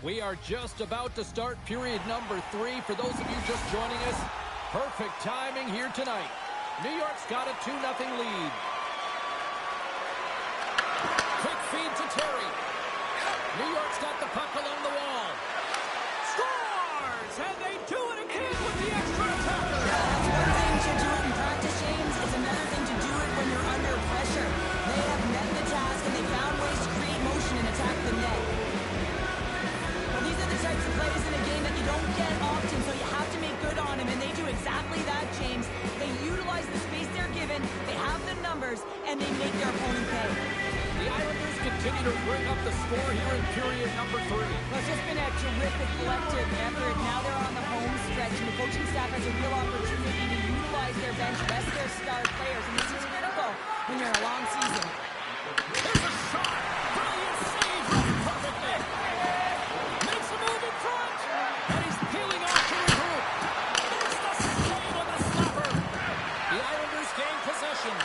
We are just about to start period number 3. For those of you just joining us, perfect timing here tonight. New York's got a 2-0 lead. Quick feed to Terry. New York's got the puck along the wall. Scores! And they do it again with the extra attacker. That's one thing to do it in practice, James. It's another thing to do it when you're under pressure. They have met the task and they found ways to create motion and attack the net. Well, these are the types of plays in a game that you don't get often, so you have to make good on them, and they do exactly that, James. They utilize the space they're given, they have the numbers, and they make their opponent pay. The Islanders continue to bring up the score here in period number 3. Well, it's just been a terrific collective effort. Now they're on the home stretch, and the coaching staff has a real opportunity to utilize their bench, rest their star players, and this is critical when you're in a long season. There's a shot! Brilliant save! Perfectly! Makes a move in front! And he's peeling off to regroup. There's the save on the stopper! The Islanders gain possession.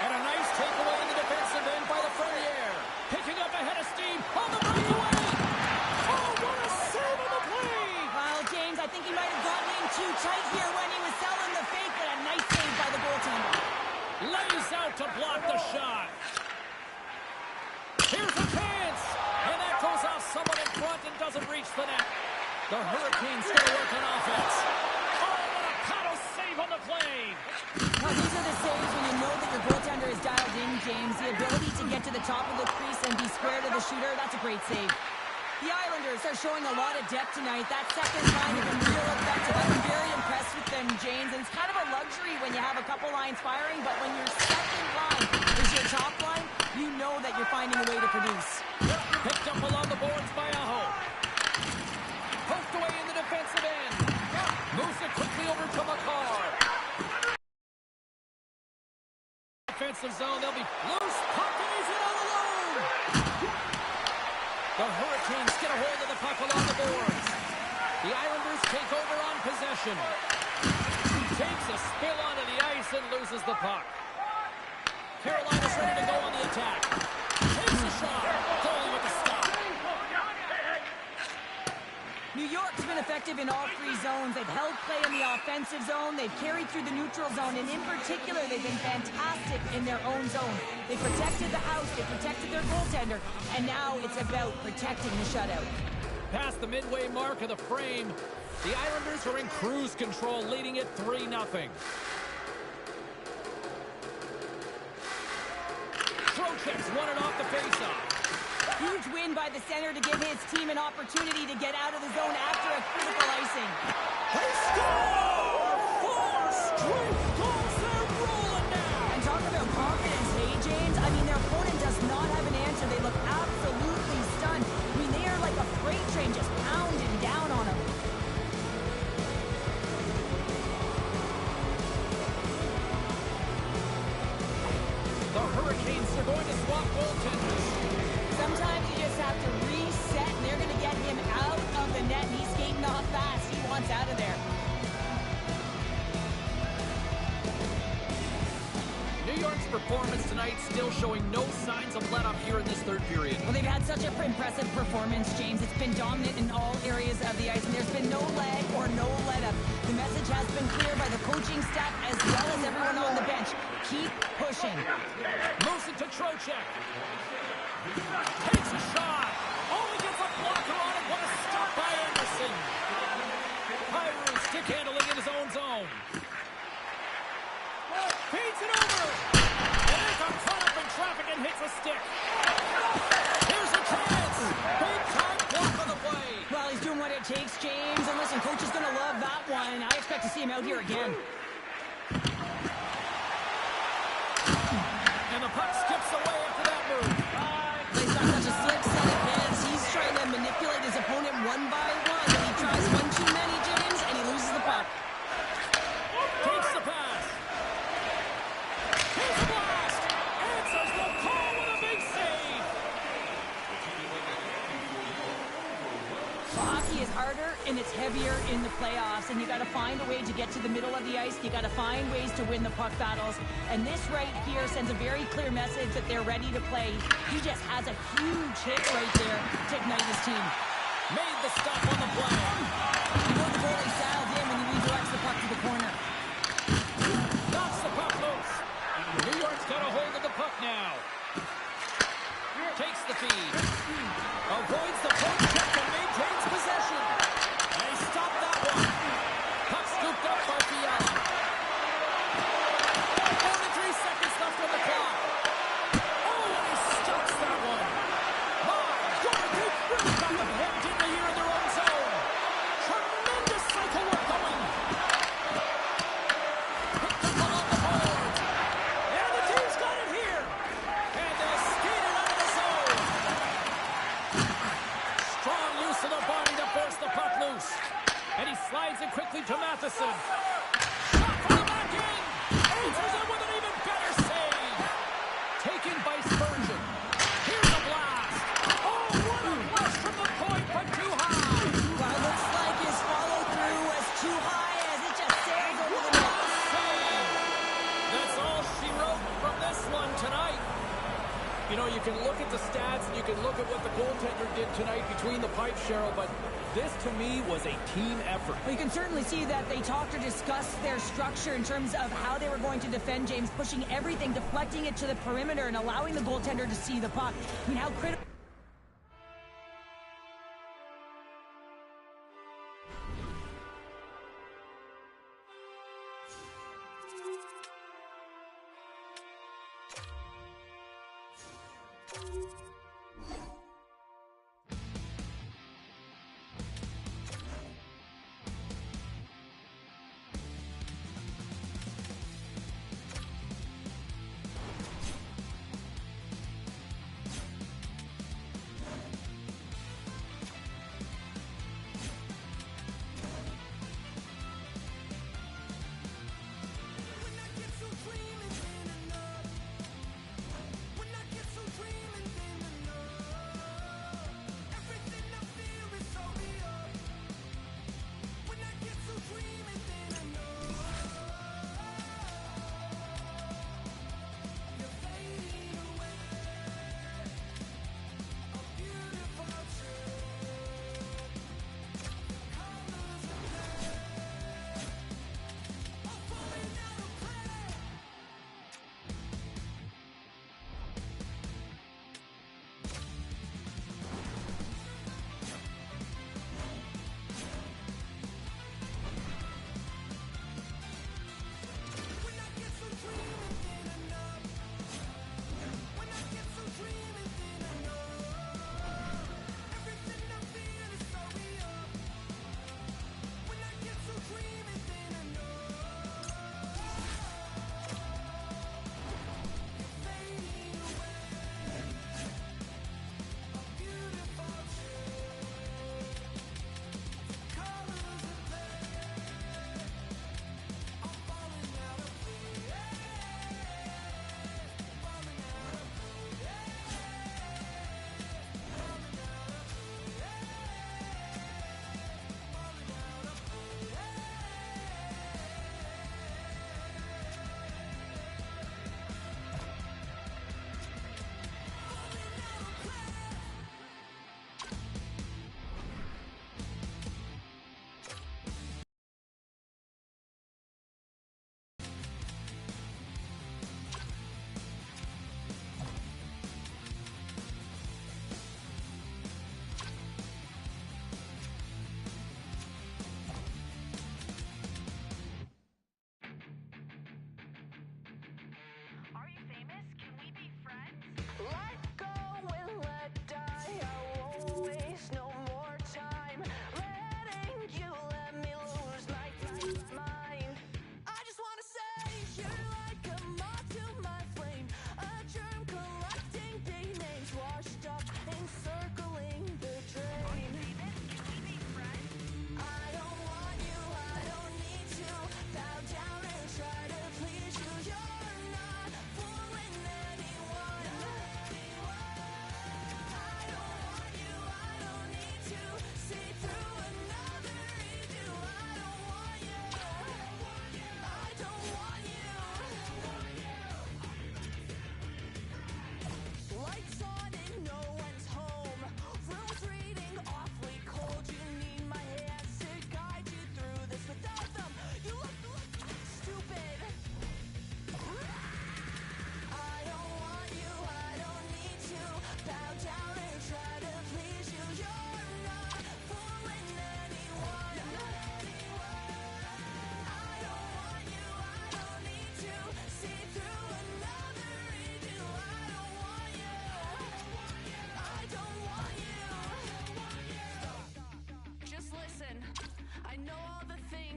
And a nice takeaway in the defensive end by the Ferrier. Picking up ahead of steam on the breakaway! Oh, what a save on the play! Well, James, I think he might have gotten in too tight here when he was selling the fake, but a nice save by the goaltender. Lays out to block the shot. Here's a chance! And that goes off someone in front and doesn't reach the net. The Hurricanes going to work on offense. Oh, what a paddle save on the play! Well, these are the saves when you know that your goaltender is dialed in, James. The ability to get to the top of the crease and be square to the shooter, that's a great save. The Islanders are showing a lot of depth tonight. That second line has been real effective. I've been very impressed with them, James. And it's kind of a luxury when you have a couple lines firing, but when your second line is your top line, you know that you're finding a way to produce. Picked up along the boards by Aho. Poked away in the defensive end. Moves it quickly over to McCarr. Defensive zone, they'll be loose. Puck and he's in all alone. The Hurricanes get a hold of the puck along the boards. The Islanders take over on possession. Takes a spill onto the ice and loses the puck. Carolina's ready to go on the attack. Takes a shot. Goalie with the stop. New York's been effective in all 3 zones. They've held play in the offensive zone. They've carried through the neutral zone. And in particular, they've been fantastic in their own zone. They protected the house. They protected their goaltender. And now it's about protecting the shutout. Past the midway mark of the frame, the Islanders are in cruise control, leading it 3-0. Trocheck's won it off the faceoff. Huge win by the center to give his team an opportunity to get out of the zone after a critical icing. They score! 4 straight goals, they're rolling now! And talk about confidence, hey, James? I mean, their opponent does not have an answer. They look absolutely stunned. I mean, they are like a freight train just pounding down on them. The Hurricanes are going to swap goaltenders. Sometimes you just have to reset, and they're going to get him out of the net. He's skating off fast. He wants out of there. New York's performance tonight still showing no signs of let-up here in this 3rd period. Well, they've had such an impressive performance, James. It's been dominant in all areas of the ice, and there's been no lag or no let-up. The message has been clear by the coaching staff as well as everyone on the bench. Keep pushing. Moves it to Trocheck. Takes a shot. Only gets a blocker on it. What a stop by Anderson. Pyro stick handling in his own zone. Feeds it over. And he comes caught up in traffic and hits a stick. Here's a chance. Big time block on the play. Well, he's doing what it takes, James. And listen, coach is going to love that one. I expect to see him out here again. And the puck skips away after that move. He's got such a slick set of hands. He's trying to manipulate his opponent one by one. And he tries one too many, James, and he loses the puck. Takes the pass. Here's a blast. Answers the call with a big save. Well, hockey is harder and it's heavier in the playoffs, and you got to find a way to get to the middle of the ice. You got to find ways to win the puck battles, and this right here sends a very clear message that they're ready to play. He just has a huge hit right there to ignite his team. Made the stop on the play. You know the goalie sailed in when he redirects the puck to the corner. Knocks the puck loose. New York's got a hold of the puck now. Takes the feed. Avoids the poke check and maintains possession. And he stopped that one. Puck scooped up by Fiala. 43 seconds left on the clock. Oh, and he stops that one. My God, they really got them hemmed in here in their own zone. Tremendous cycle work going. Picked up along the board. And the team's got it here. And they skated out of the zone. Strong use of the body to force the puck loose. And he slides it quickly to Matheson. Shot from the back end. Answers it with an even better save. Taken by Spurgeon. Here's a blast. Oh, what a flush from the point, but too high. Well, it looks like his follow-through was too high as it just sails over the What net. a save. That's all she wrote from this one tonight. You know, you can look at the stats and you can look at what the goaltender did tonight between the pipes, Cheryl, but this to me was a team effort. Well, you can certainly see that they talked or discussed their structure in terms of how they were going to defend James, pushing everything, deflecting it to the perimeter, and allowing the goaltender to see the puck. I mean, how critical...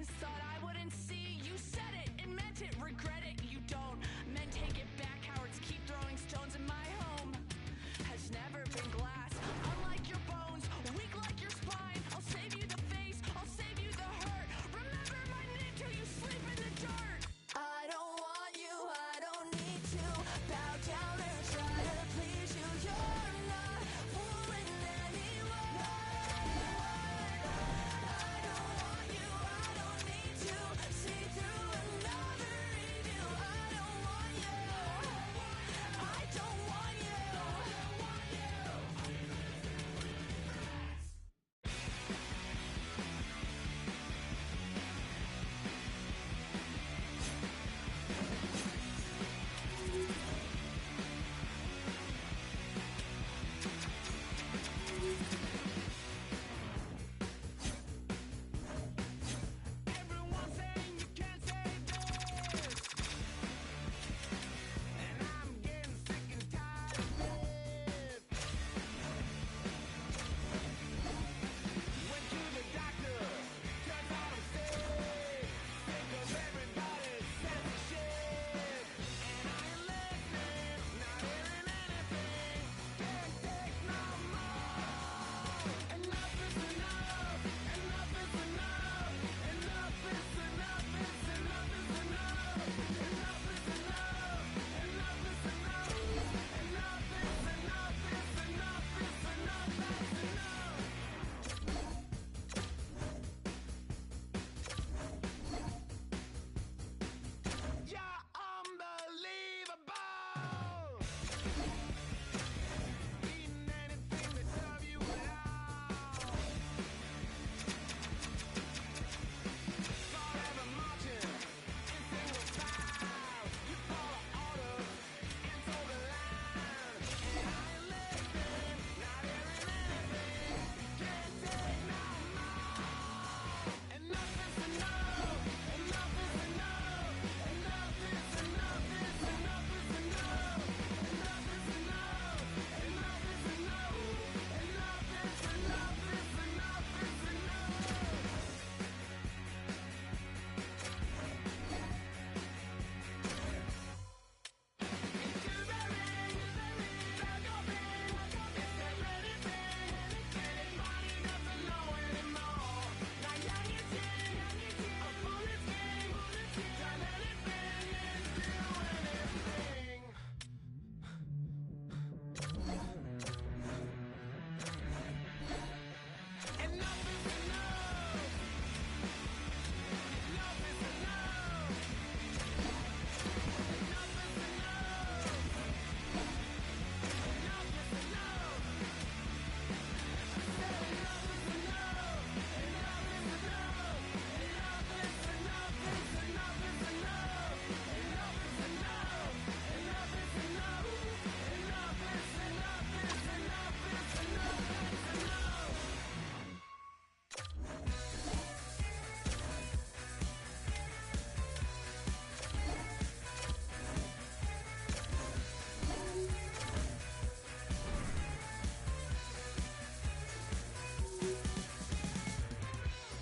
things thought I wouldn't see. You said it and meant it, regret it, you don't. Men take it back, cowards keep throwing stones, and my home has never been glass. Unlike your bones, weak like your spine. I'll save you the face, I'll save you the hurt. Remember my name till you sleep in the dirt. I don't want you, I don't need to bow down or try to please you. You're not fooling anyone. I don't want you, I don't need to see through another review. I don't want you, I don't want you. Everyone saying you can't say this, and I'm getting sick and tired of it. Went to the doctor, turns out I'm sick. Sick of everybody's censorship, and I ain't listening, not hearing anything. Can't take no more. Enough is enough. Enough is enough. Enough is enough. It's enough is enough. Enough is enough. Enough is enough. Enough is enough. It's enough is enough. That's enough. You're unbelievable. Eating anything that serve you at all. Forever marching in single file. You follow orders into the line, and I ain't listening, not hearing anything. Can't take no more. Enough is enough. Enough is enough. Enough is enough. It's enough is enough. Enough is enough. Enough is enough. Enough is enough. It's enough is enough. Enough is enough. Enough is enough. Enough is enough. Enough is enough. I said enough is enough. Enough is enough. Enough is enough. It's enough is enough. Enough is enough. Enough is enough. Enough is enough. It's enough is enough. That's enough.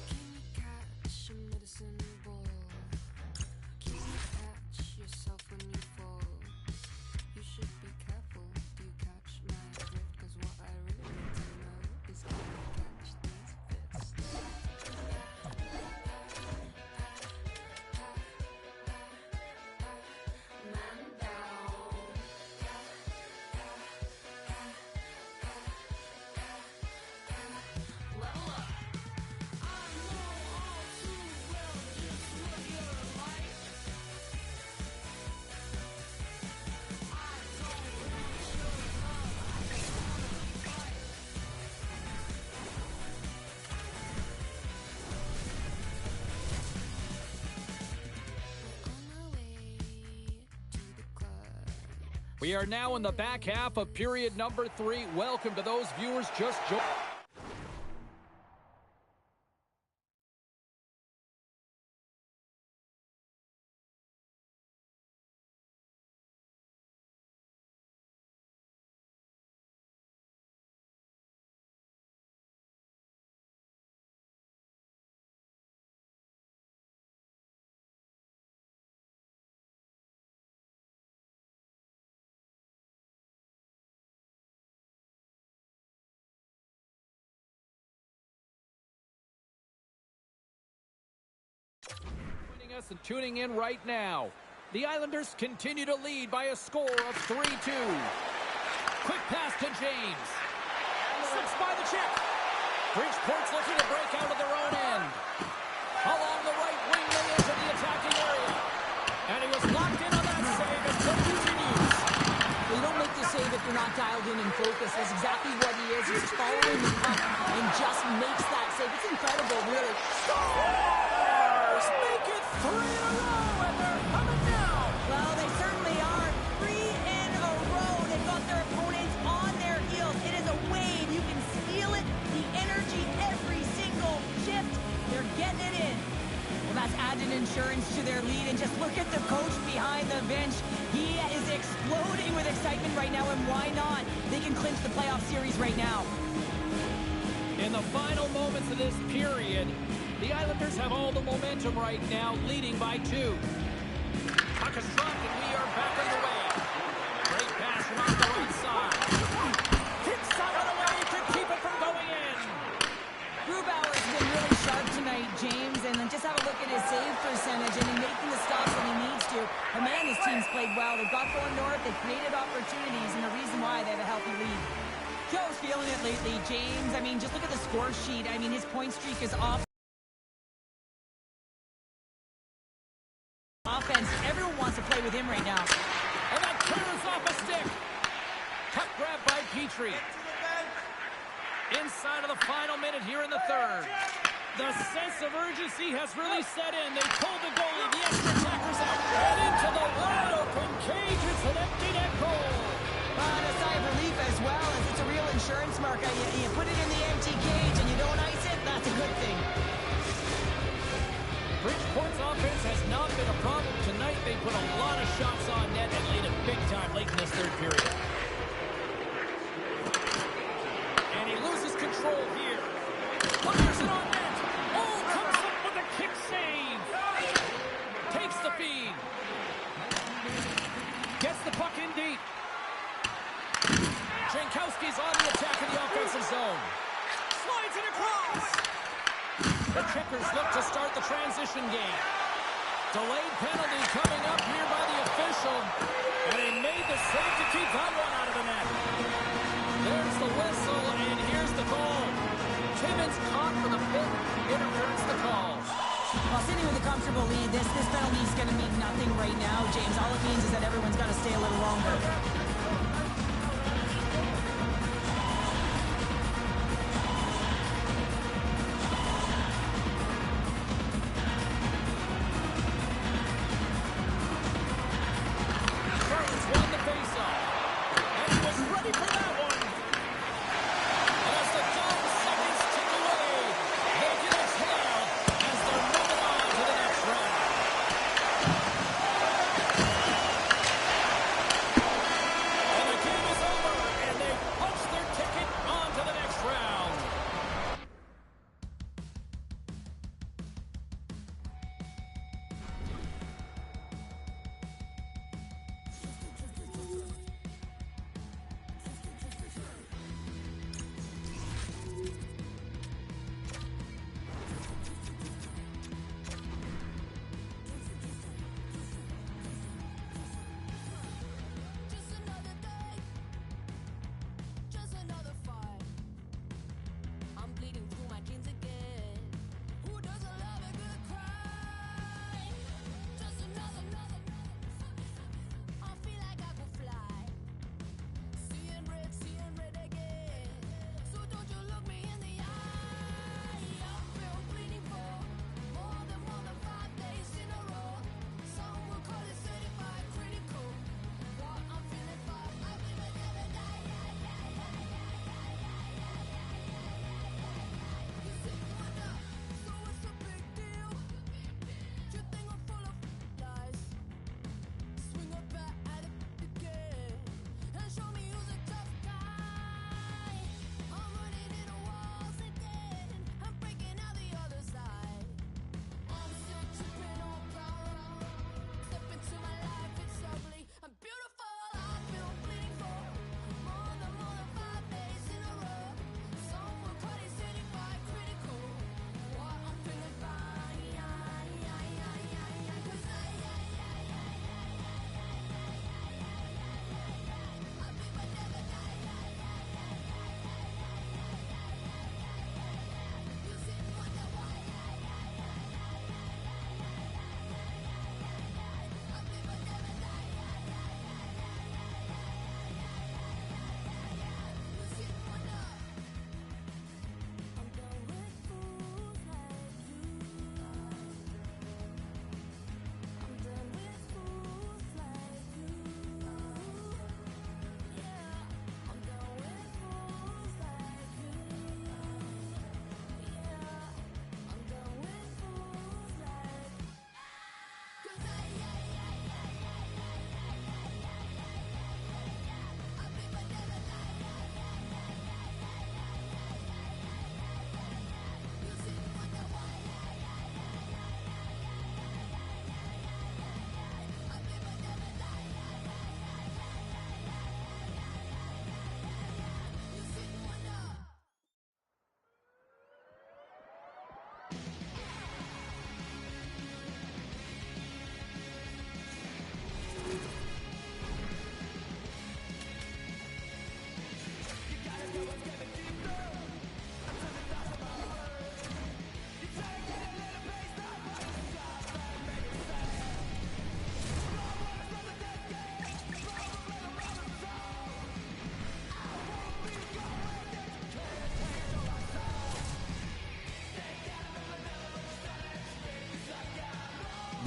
Can you catch a medicine ball? Can you catch yourself when you fall? You should be careful. Do you catch my drift? 'Cause what I really need to know is can you catch these fits? Man down. Level up. I know all too well just what you're like. I don't want your love, I just wanna be right. We're on our way to the club. We are now in the back half of period number 3. Welcome to those viewers just joined. us and tuning in right now. The Islanders continue to lead by a score of 3-2. Quick pass to James. Slips by the check. Bridgeport's looking to break out of their own end. Along the right wing, they enter the attacking area. And he was locked in on that save as play continues. You don't make the save if you're not dialed in and focused. That's exactly what he is. He's following the puck and just makes that save. It's incredible, really. Stars make it 3 in a row, and they're coming down. Well, they certainly are. 3 in a row. They've got their opponents on their heels. It is a wave. You can feel it. The energy every single shift. They're getting it in. Well, that's added insurance to their lead. And just look at the coach behind the bench. He is exploding with excitement right now, and why not? They can clinch the playoff series right now. In the final moments of this period, the Islanders have all the momentum right now, leading by 2. Puck is dropped, and we are back underway. Great pass from off the right side. Hits shot on the way to keep it from going in. Grubauer's been really sharp tonight, James, and then just have a look at his save percentage and he's making the stops when he needs to. And man, his team's played well. They've got going north, they've created opportunities, and the reason why they have a healthy lead. Joe's feeling it lately, James. I mean, just look at the score sheet. I mean, his point streak is off. Offense, everyone wants to play with him right now. And that turns off a stick. Puck grab by Petrie. Inside of the final minute here in the third. The sense of urgency has really set in. They pulled the goalie. The extra attacker's out. And into the wide open cage. It's an empty net goal. And a sigh of relief as well, as it's a real insurance marker. You put it in the empty cage and you don't ice it, that's a good thing. Bridgeport's offense has not been a problem tonight. They put a lot of shots on net and laid it big time late in this third period. And he loses control here. Fires it on net. Oh, comes up with a kick save. Takes the feed. Gets the puck in deep. Jankowski's on the attack in the offensive zone. Slides it across. The Checkers look to start the transition game. Delayed penalty coming up here by the official. And he made the save to keep that one out of the net. There's the whistle, and here's the call. Timmins caught for the 5th interference the call. Well, sitting with a comfortable lead, this penalty is going to mean nothing right now, James. All it means is that everyone's got to stay a little longer.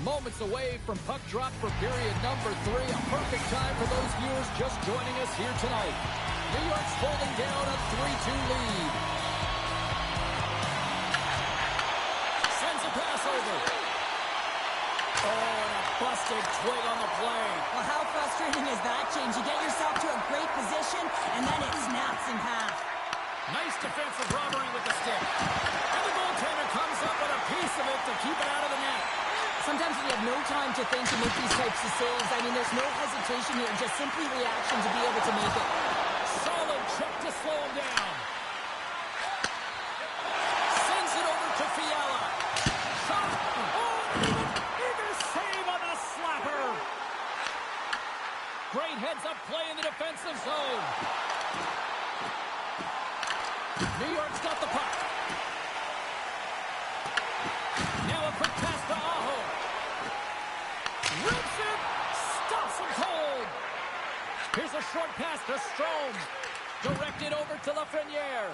Moments away from puck drop for period number 3. A perfect time for those viewers just joining us here tonight. New York's holding down a 3-2 lead. Sends a pass over. Oh, and a busted twig on the play. Well, how frustrating is that, James? You get yourself to a great position, and then it snaps in half. Nice defensive robbery with the stick. And the goaltender comes up with a piece of it to keep it out of the net. Sometimes we have no time to think to make these types of saves. I mean, there's no hesitation here, just simply reaction to be able to make it. Solid check to slow him down. Sends it over to Fiala. Shot. Oh, even save on the slapper. Great heads-up play in the defensive zone. New York's got the puck. Now a quick pass to Aho. Rips it. Stops him cold. Here's a short pass to Strome. Directed over to Lafreniere.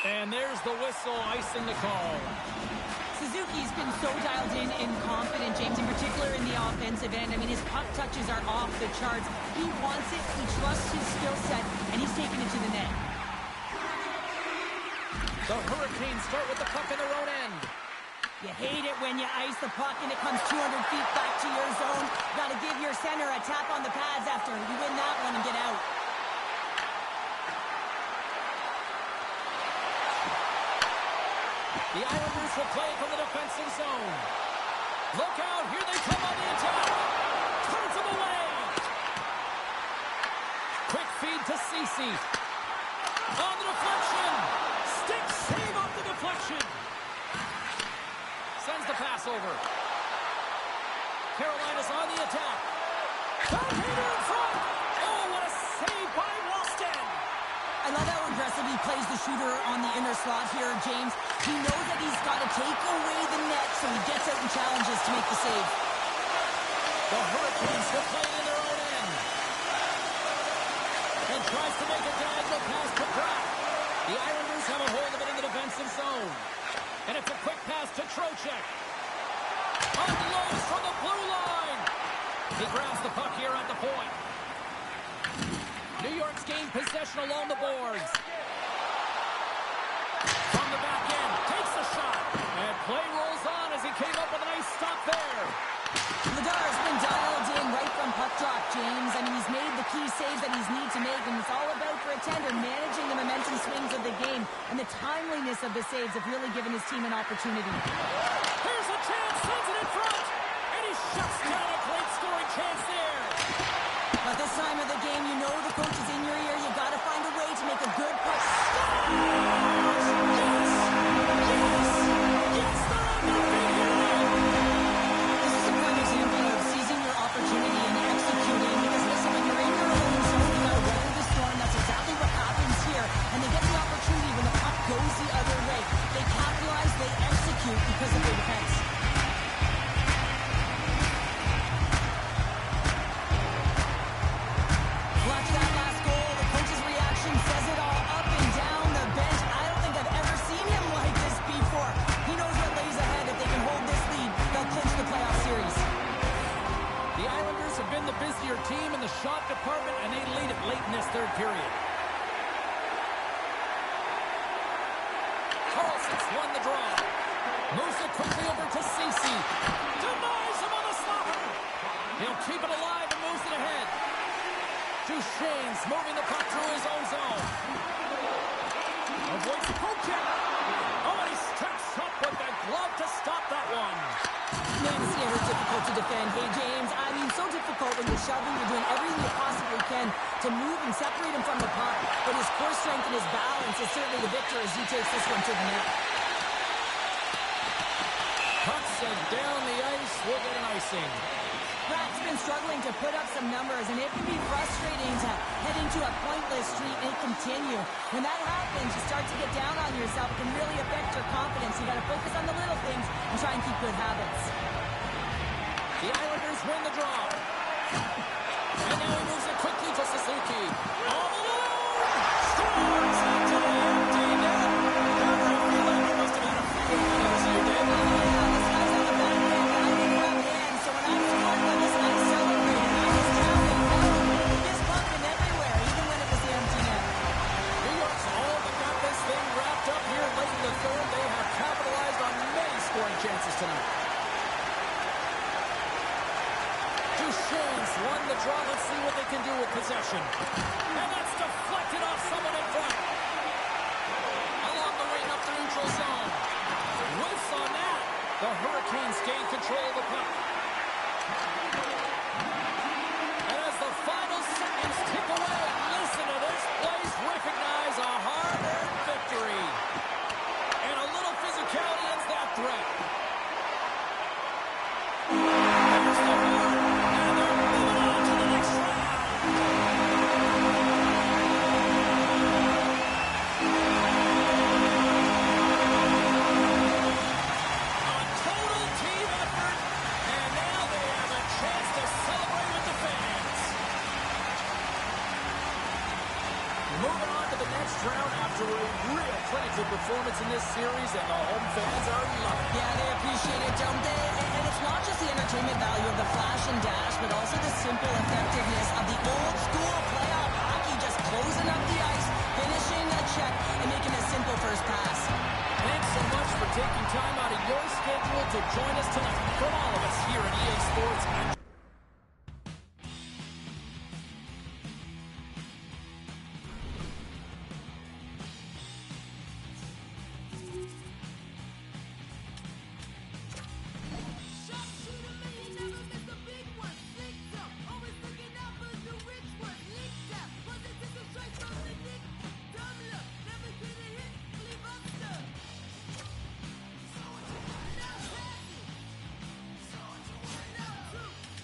And there's the whistle, icing the call. Suzuki's been so dialed in and confident, James, in particular in the offensive end. I mean, his puck touches are off the charts. He wants it, he trusts his skill set, and he's taking it to the net. The Hurricanes start with the puck in their own end. You hate it when you ice the puck and it comes 200 feet back to your zone. Got to give your center a tap on the pads after you win that one and get out. The Islanders will play from the defensive zone. Look out, here they come on the attack. Turns them away. Quick feed to Ceci. On the deflection. Stick save off the deflection. Sends the pass over. Carolina's on the attack. Backhander in front. Oh, what a save by Walston. I love how aggressive he plays the shooter on the inner slot here, James. He knows that he's got to take away the net, so he gets out and challenges to make the save. The Hurricanes will play it in their own end. And tries to make a diagonal pass to Pratt. The Islanders have a hold of it in the defensive zone. And it's a quick pass to Trocheck. Unloads from the blue line. He grabs the puck here at the point. New York's gained possession along the boards. From the back end, takes the shot. And play rolls on as he came up with a nice stop there. Ladar's been dialed in right from puck drop, James. I mean, he's made the key saves that he's need to make, and it's all about for a tender managing the momentum swings of the game, and the timeliness of the saves have really given his team an opportunity. Here's a chance, sends it in front, and he shuts down a great scoring chance there. But this time of the game, you know the coach is in your ear. You got to find a way to make a good puck. Because of their defense. Watch that last goal. The coach's reaction says it all. Up and down the bench. I don't think I've ever seen him like this before. He knows what lays ahead. If they can hold this lead, they'll clinch the playoff series. The Islanders have been the busier team in the shot department, and they lead it late in this third period. Carlson's won the draw. Moves it quickly over to Ceci. Denies him on the slapper. He'll keep it alive and moves it ahead. Duchesne's moving the puck through his own zone. Avoids the poke check. Oh, and he steps up with the glove to stop that one. Man, it's never difficult to defend. Hey, James, I mean, so difficult when you're shoving. You're doing everything you possibly can to move and separate him from the puck. But his core strength and his balance is certainly the victor as he takes this one to the net. Pucks and down the ice, we'll get an icing. Pratt's been struggling to put up some numbers, and it can be frustrating to head into a pointless streak and continue. When that happens, you start to get down on yourself. It can really affect your confidence. You got to focus on the little things and try and keep good habits. The Islanders win the draw. And now he moves it quickly to Suzuki. All alone! Scores into the empty net. Must have had a few hours here, David. Yeah, this guy chances tonight. Duchesne's won the draw. Let's see what they can do with possession. And that's deflected off someone in front. Along the wing up the neutral zone. Whiffs on that. The Hurricanes gain control of the puck. And as the final seconds tick away, listen to this place recognize a hard-earned victory. And a little physicality ends that threat. There's the horn, and they're moving on to the next round. A total team effort, and now they have a chance to celebrate with the fans. Moving on to the next round after a real clinical performance in this series, and the home fans are loving it. Yeah, they appreciate it, don't they? And it's not just the entertainment value of the flash and dash, but also the simple effectiveness of the old-school playoff hockey, just closing up the ice, finishing a check, and making a simple first pass. Thanks so much for taking time out of your schedule to join us tonight. From all of us here at EA Sports, Sharpshooter man, you never miss a big one. Licked up, always looking out for the rich ones. Licked up, positive straight from the dick. Dumb luck, never get a hit, leave us stuck. Now pass it. Now shoot.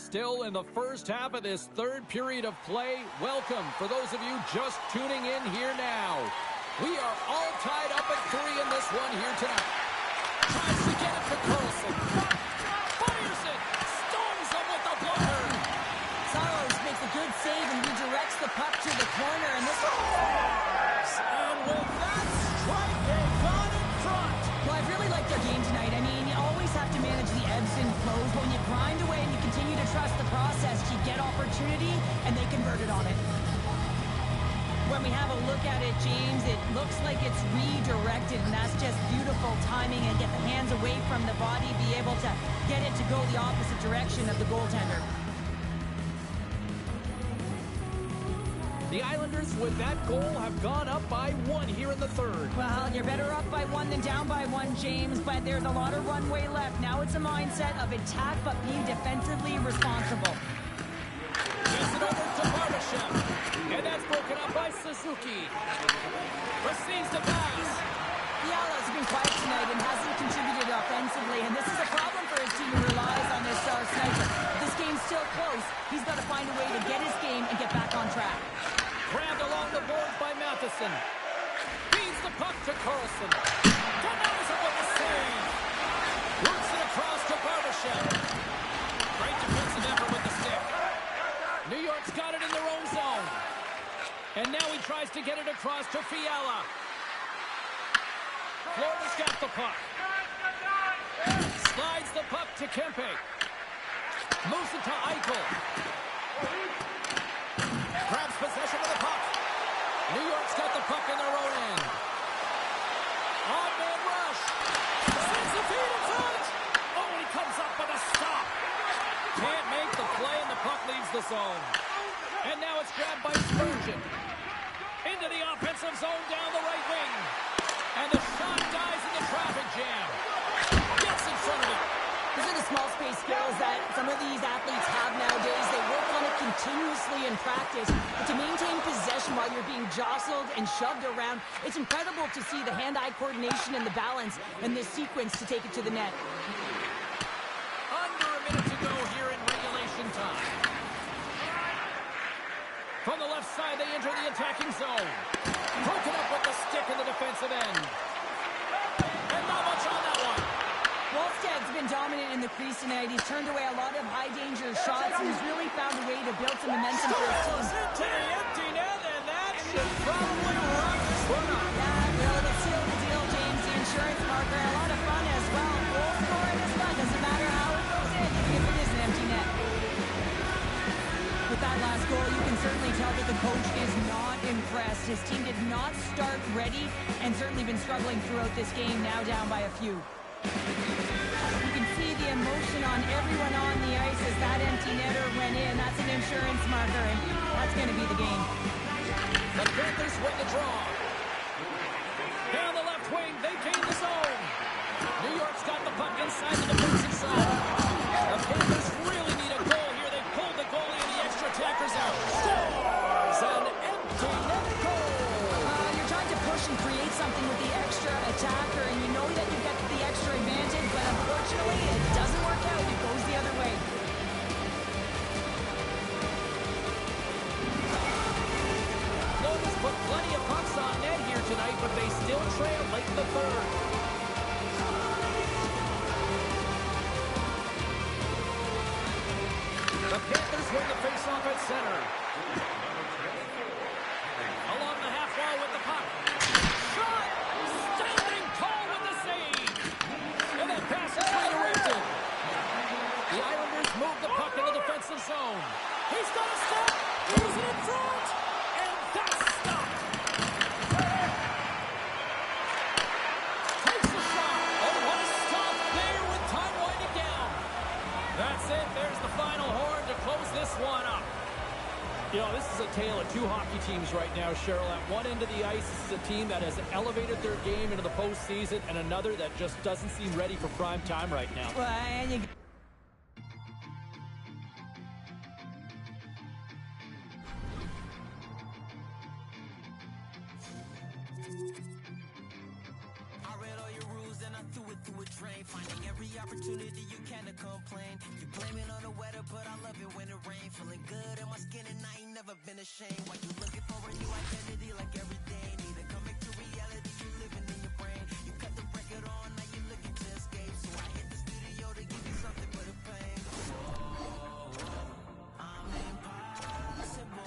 Still in the first half of this third period of play. Welcome for those of you just tuning in here now. We are all tied up at 3 in this one here tonight. Tries to get it to Carlson. Fires it. Storms him with the blocker. Saros makes a good save and redirects the puck to the corner. And this one... And with that strike, they got in front. Well, I've really liked their game tonight. I mean, you always have to manage the ebbs and flows. But when you grind away and you continue to trust the process, you get opportunity, and they converted on it. When we have a look at it, James, it looks like it's redirected, and that's just beautiful timing and get the hands away from the body, be able to get it to go the opposite direction of the goaltender. The Islanders, with that goal, have gone up by 1 here in the third. Well, you're better up by 1 than down by 1, James, but there's a lot of runway left. Now it's a mindset of attack, but being defensively responsible. Gets it over to Barbashev. And that's broken up by Suzuki. Proceeds to pass. Fiala's been quiet tonight and hasn't contributed offensively, and this is a problem for his team who relies on their star sniper. If this game's still close, he's got to find a way to get his game and get back on track. Grabbed along the boards by Matheson. Feeds the puck to Carlson. Denies it with a save. Works it across to Barbashev. Great defensive effort with the stick. New York's got it in their own zone. And now he tries to get it across to Fiala. Florida's got the puck. Slides the puck to Kempe. Moves it to Eichel. Grabs possession of the puck. New York's got the puck in their own end. On-man rush. Sends the feed in front. Oh, and he comes up with a stop. Can't make the play, and the puck leaves the zone. And now it's grabbed by Spurgeon. Into the offensive zone down the right wing. And the shot dies in the traffic jam. Gets in front of it. These are the small space skills that some of these athletes have nowadays. They work on it continuously in practice. But to maintain possession while you're being jostled and shoved around, it's incredible to see the hand-eye coordination and the balance in this sequence to take it to the net. Under a minute to go here in regulation time. From the left side, they enter the attacking zone. Broken up with the stick in the defensive end. And not much on that one. Wallsted's been dominant in the crease tonight. He's turned away a lot of high-danger shots, and he's really found a way to build some momentum for his team. Into the empty net, and that should probably run this one up. Yeah, well, it'll seal the deal, James. The insurance marker, a lot of fun as well. Goal scoring is fun. Doesn't matter how it goes in, even if it is an empty net. With that last goal, you can certainly tell that the coach is not impressed. His team did not start ready and certainly been struggling throughout this game, now down by a few. You can see the emotion on everyone on the ice as that empty netter went in. That's an insurance marker, and that's going to be the game. The Panthers win the draw. Down the left wing, they gain the zone. New York's got the puck inside the defensive zone. The Panthers really need a goal here. They pulled the goalie and the extra attackers out. Scores! An empty net goal! You're trying to push and create something with the extra attacker, and you know that you've got the extra advantage, but unfortunately, it doesn't work out. It goes the other way. Florida's put plenty of pucks on net here tonight, but they still trail late in the third. The Panthers win the faceoff at center. Along the half wall with the puck. Shot! Standing tall with the save! And that pass is redirected. The Islanders move the puck in the defensive zone. He's got a step! He's in front! And that's stopped! Takes a shot! Oh, what a stop there with time winding down! That's it. There's the final horn to close this one up. You know, this is a tale of two hockey teams right now, Cheryl. At one end of the ice, this is a team that has elevated their game into the postseason, and another that just doesn't seem ready for prime time right now. Well, and you... I read all your rules and I threw it through a drain. Finding every opportunity you can to complain. You blame it on the weather, but I love it when it rains. Feeling good in my skin and I ain't never been ashamed. While you looking for a new identity like every day. Need to come back to reality, you living in your brain. You cut the record on, now you looking to escape. So I hit the studio to give you something for the pain. Whoa, I'm impossible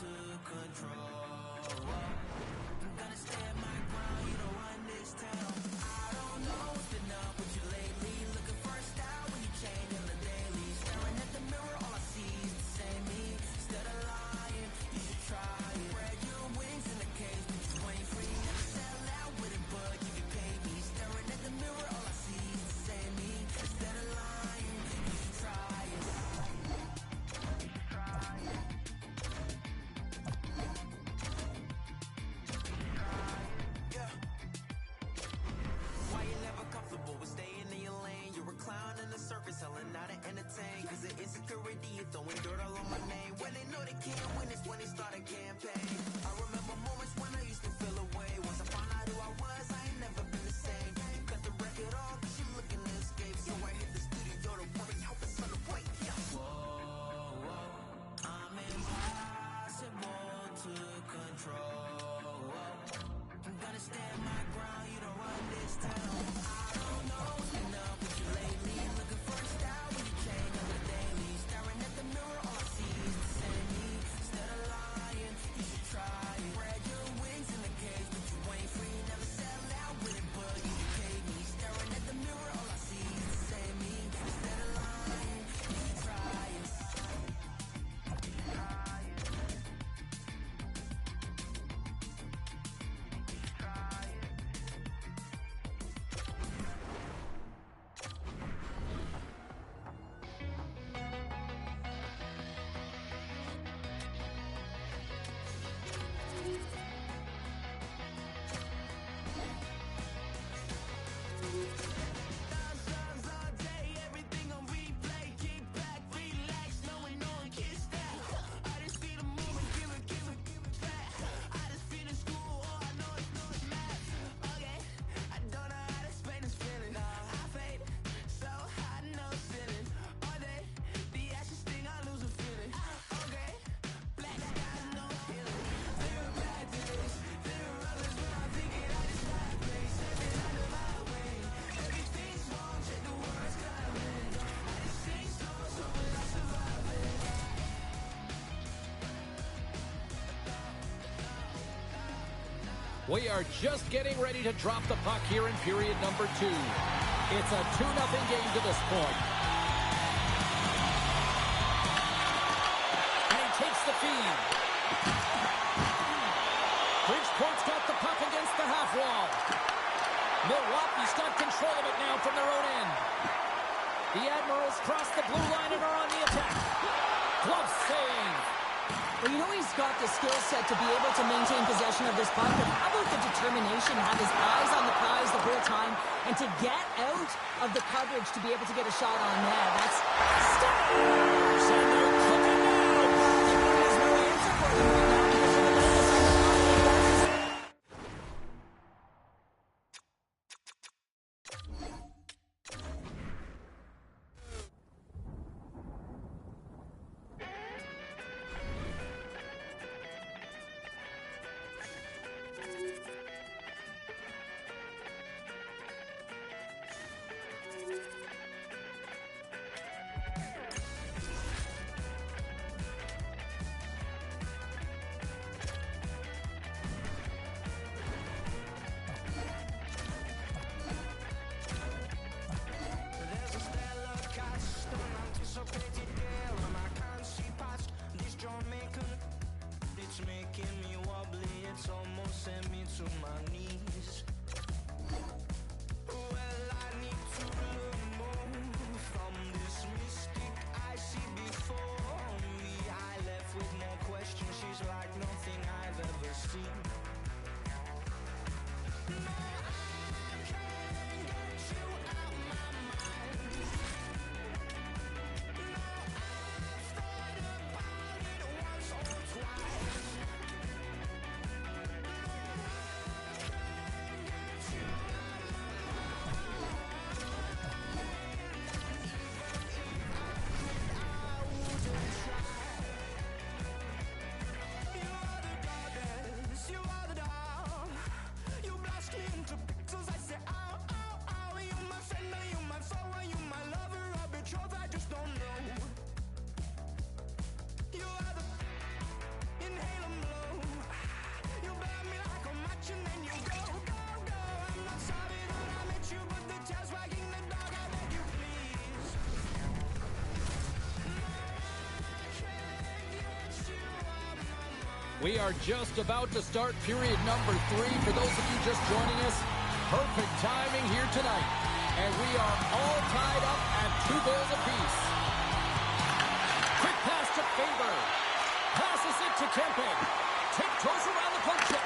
to control. I'm gonna stand my ground, you don't run this town. I don't know what's been up with you lately. Looking for a style when you change on the daily. Staring at the mirror, all I see is the same me. Instead of lying, you should try it. Spread your wings in the cage, but you ain't free. Never sell out with it, but you can pay me. Staring at the mirror, all I see is the same me. Instead of lying, you should try it. Yeah. Why you never comfortable with staying in your lane? You're a clown in the circus, selling out to entertain. Cause the insecurity, you throwing dirt all on my name. When they know they can't win, it's when they start a campaign. I remember moments when I used to feel away. Once I found out who I was, I ain't never been the same. You cut the record off, cause you looking to escape. So I hit the studio to worry, help us on the way. Yeah. Whoa, I'm impossible to control. I'm gonna stand my ground, you don't run this town. I don't know what's been up with you lately. Looking for a style when you change on the daily. Staring at the mirror, all I see is the same me. Instead of lying, you should try it. Spread your wings in the cage, but you ain't free. Never sell out with it, but you can pay me. Staring at the mirror, all I see is the same me. Instead of lying, you should try it. Songs all day, everything on replay. Kick back, relax, knowing no one can stop. I just feel the movement, give it back. I just feel the school, all I know is math. Okay, I don't know how to explain this feeling. I fade so high, no ceiling. All day, the ashes sting, I lose a feeling. Okay, black skies, no healing. There are bad days, there are others when I'm thinking I just got a place. Stepping under my way, everything's wrong, check the world's coming. I just sing songs, hoping I survive it. We are just getting ready to drop the puck here in period number 2. It's a 2-0 game to this point. And he takes the feed. Bridgeport's got the puck against the half wall. Milwaukee's got control of it now from their own end. The Admirals cross the blue line and are on the attack. Glove save. Well, you know he's got the skill set to be able to maintain possession of this puck, but how about the determination, have his eyes on the prize the whole time, and to get out of the coverage to be able to get a shot on net. That's stars, and they're cooking now. There's no answer for them right now because of the latest on the puck. We are just about to start period number 3. For those of you just joining us, perfect timing here tonight. And we are all tied up at 2 goals apiece. Quick pass to Faber. Passes it to Kempe. Tiptoes around the poke check.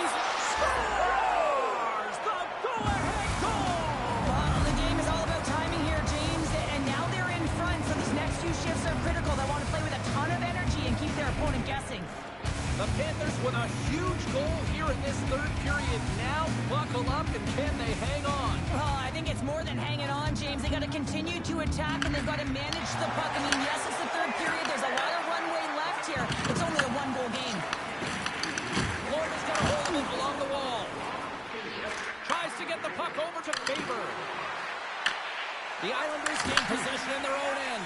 Easy. Scores! The go-ahead goal! Well, the game is all about timing here, James. And now they're in front, so these next few shifts are critical. They want to play with a ton of energy and keep their opponent guessing. The Panthers with a huge goal here in this third period. Now buckle up, and can they hang on? Well, I think it's more than hanging on, James. They got to continue to attack, and they've got to manage the puck. I mean, yes, it's the third period. There's a lot of runway left here. It's only a 1-goal game. Florida's got a hold of it along the wall. Tries to get the puck over to Faber. The Islanders gain possession in their own end.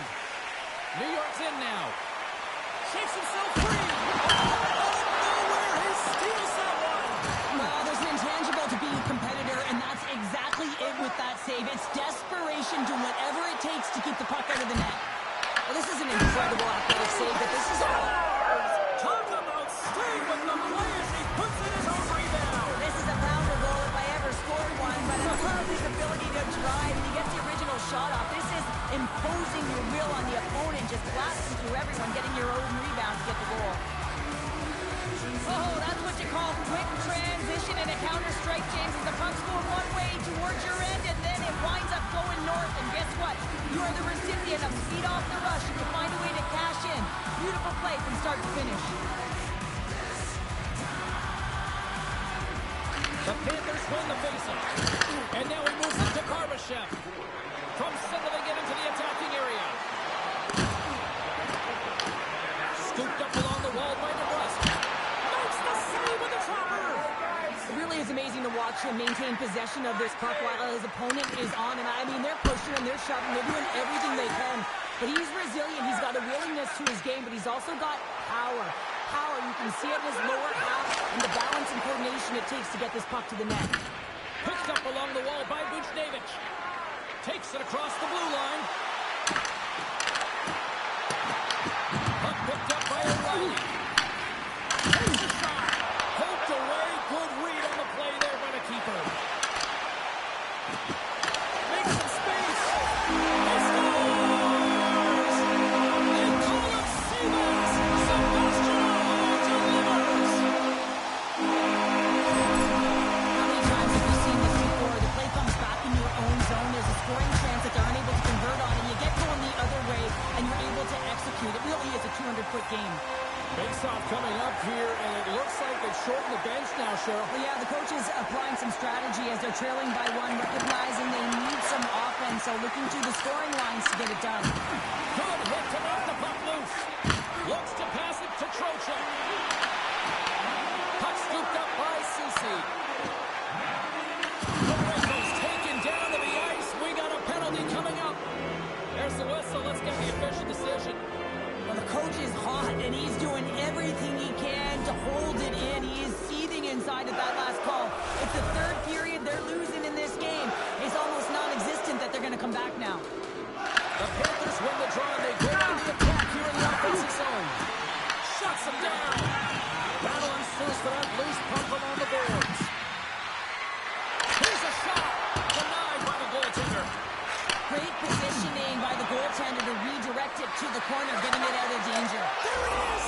New York's in now. Shakes himself free. Well, there's an intangible to being a competitor, and that's exactly it with that save. It's desperation, do whatever it takes to keep the puck out of the net. Well, this is an incredible athletic save, but this is all... Talk about staying with the play as he puts in his own rebound. This is a pounder goal if I ever scored one, but I love his ability to drive, and he gets the original shot off. This is imposing your will on the opponent, just blasting through everyone, getting your own rebound to get the goal. Oh, that's what you call quick transition and a counter-strike, James. As the puck's going one way towards your end, and then it winds up going north. And guess what? You are the recipient of speed off the rush. You can find a way to cash in. Beautiful play from start to finish. The Panthers win the faceoff. And now he moves it to Barbashev. From signaling it into the attacking area. Scooped up along the wall by DeBrusque. It really is amazing to watch him maintain possession of this puck while his opponent is on. And I mean, they're pushing him, they're shoving, they're doing everything they can. But he's resilient. He's got a willingness to his game, but he's also got power. Power, you can see it in his lower half and the balance and coordination it takes to get this puck to the net. Picked up along the wall by Buchnevich. Takes it across the blue line. Puck picked up by O'Reilly. Takes a shot. Poked away. Good read on the play there by the keeper. Makes some space. He scores! They call it Seabass. Sebastian delivers. How many times have we seen this before? The play comes back in your own zone. There's a scoring chance that they're unable to convert on, and you get going the other way, and you're able to execute. It really is a 200-foot game. Face-off coming up here, and it looks like they've shortened the bench now, Cheryl. Well, yeah, the coach is applying some strategy as they're trailing by 1, recognizing they need some offense, so looking to the scoring lines to get it done. Good hit to knock the puck loose. Looks to pass it to Trocheck. Puck scooped up by Ceci. Borrego's taken down to the ice. We got a penalty coming up. There's the whistle. Let's get the official decision. Well, the coach is hot, and he's doing everything he can to hold it in. He is seething inside at that last call. It's the third period. They're losing in this game. It's almost non-existent that they're going to come back now. The Panthers win the draw, and they go on the attack here in the offensive zone. Shuts them down. Battle ensues for that loose puck along the boards. Here's a shot. Denied by the goaltender. Great positioning by the goaltender to redirect it to the corner, getting it out of danger. There it is.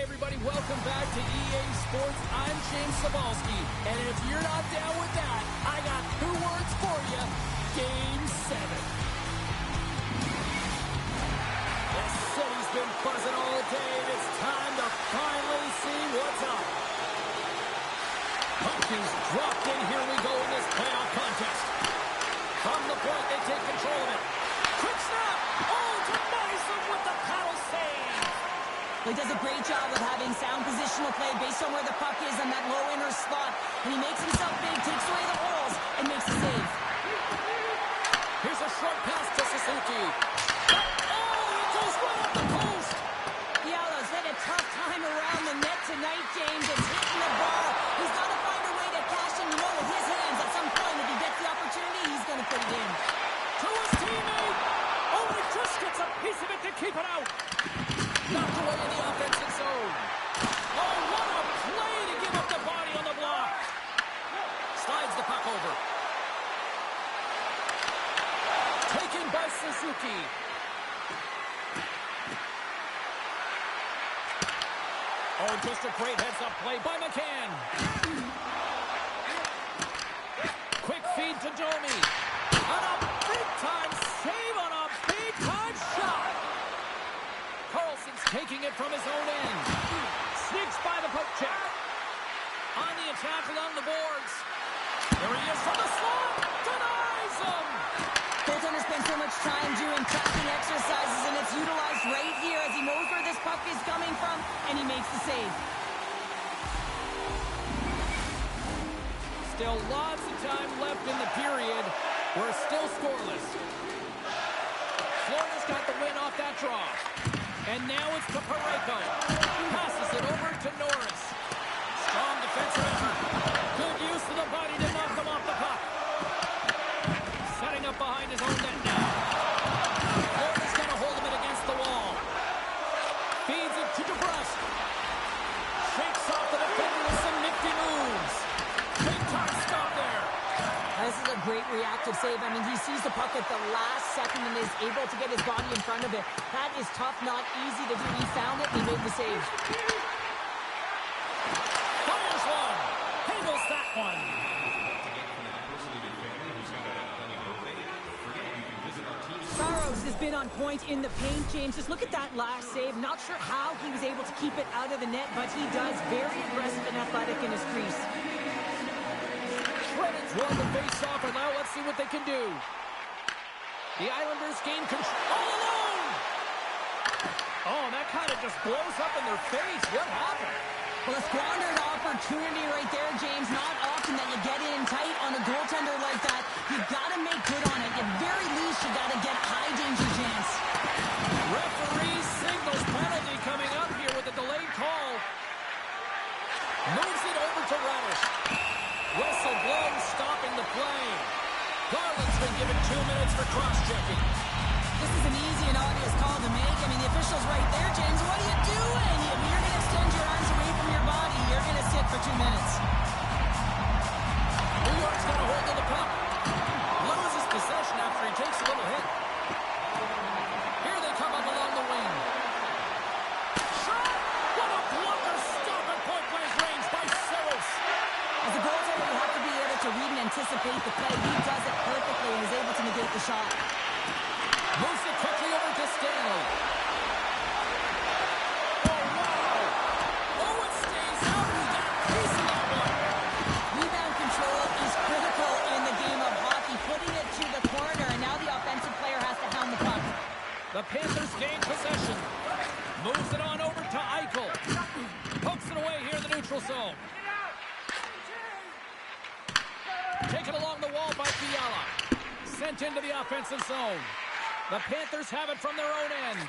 everybody, welcome back to EA Sports. I'm James Cebulski, and if you're not down with that, I got two words for you: Game 7. The city's been buzzing all day, and it's time to finally see what's up. Puck is dropped in. Here we go in this playoff contest. From the point, they take control of it. Quick snap! Oh, denies them with the paddle save! He does a great job of having sound positional play based on where the puck is on that low inner slot. And he makes himself big, takes away the holes, and makes a save. Here's a short pass to Suzuki. Oh, it goes right up the post! Fiala's had a tough time around the net tonight, James. It's hitting the bar. He's got to find a way to cash in, with his hands. At some point, if he gets the opportunity, he's going to put it in. To his teammate! Oh, and he just gets a piece of it to keep it out! Knocked away in the offensive zone. Oh, what a play to give up the body on the block. Slides the puck over. Taken by Suzuki. Oh, just a great heads-up play by McCann. Quick feed to Domi. On a big-time save on a big-time shot. Carlson's taking it from his own end. Sneaks by the poke check. On the attack along the boards. There he is from the slot. Denies him. Goaltender spends so much time doing tracking exercises, and it's utilized right here as he knows where this puck is coming from, and he makes the save. Still lots of time left in the period. We're still scoreless. Florida's got the win off that draw. And now it's to Parayko. Passes it over to Norris. Strong defensive effort. Good use of the body to knock them off the puck. Setting up behind his own net now. Florida's got a hold of it against the wall. Feeds it to DeBrusque. Shakes off the defender with some nifty moves. Big time stop there. This is a great reactive save. I mean, he sees the puck at the last second and is able to get his body in front of it. That is tough, not easy to do. He found it and he made the save. Fires one. Handles that one. Saros has been on point in the paint, James. Just look at that last save. Not sure how he was able to keep it out of the net, but he does. Very aggressive and athletic in his crease. Shredded's won the face-off, and now let's see what they can do. The Islanders gain control all alone. Oh, and that kind of just blows up in their face. What happened? Well, a squandered opportunity right there, James. Not often that you get in tight on a goaltender like that. You've got to make good on it. At very least, you got to get a high danger chance. Referee signals penalty coming up here with a delayed call. Moves it over to Reddish. Whistle blown, stopping the play. Garland's been given 2 minutes for cross-checking. This is an easy and obvious call to make. I mean, the official's right there, James. What are you doing? If you're going to extend your arms away from your body, you're going to sit for 2 minutes. New York's got a hold of the puck. Loses possession after he takes a little hit. Here they come up along the wing. Shot! What a blocker! Stop at point-blank range by Saros. As a goaltender, you have to be able to read and anticipate the play. He does it perfectly and is able to negate the shot. Moves it quickly over to Stanley. Oh, wow! Oh, it stays out. He got a piece of that one. Rebound control is critical in the game of hockey. Putting it to the corner, and now the offensive player has to hound the puck. The Panthers gain possession. Moves it on over to Eichel. Pokes it away here in the neutral zone. Taken along the wall by Fiala. Sent into the offensive zone. The Panthers have it from their own end.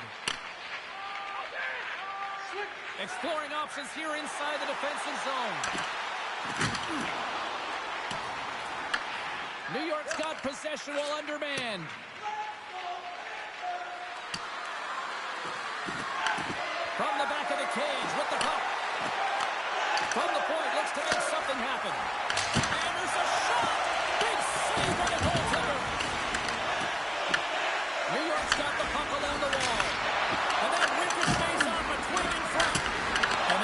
Exploring options here inside the defensive zone. New York's got possession while undermanned. From the back of the cage with the puck. From the point, looks to make something happen. And there's a shot! Big save by the goaltender! New York's got the puck along the wall. And that ricochets off a twin in front. And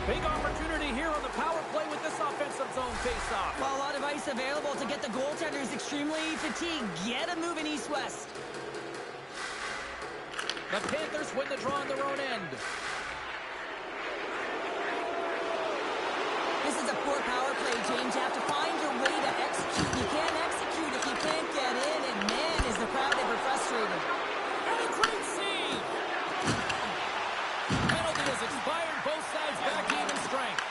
Big opportunity here on the power play with this offensive zone faceoff. Well, a lot of ice available to get the goaltenders extremely fatigued. Get a move in east-west. The Panthers win the draw on their own end. This is a poor power play, James. You have to find your way to execute. You can't execute if you can't get in, and man, is the crowd ever frustrated. And a great save! Penalty has expired. Both sides back to even strength.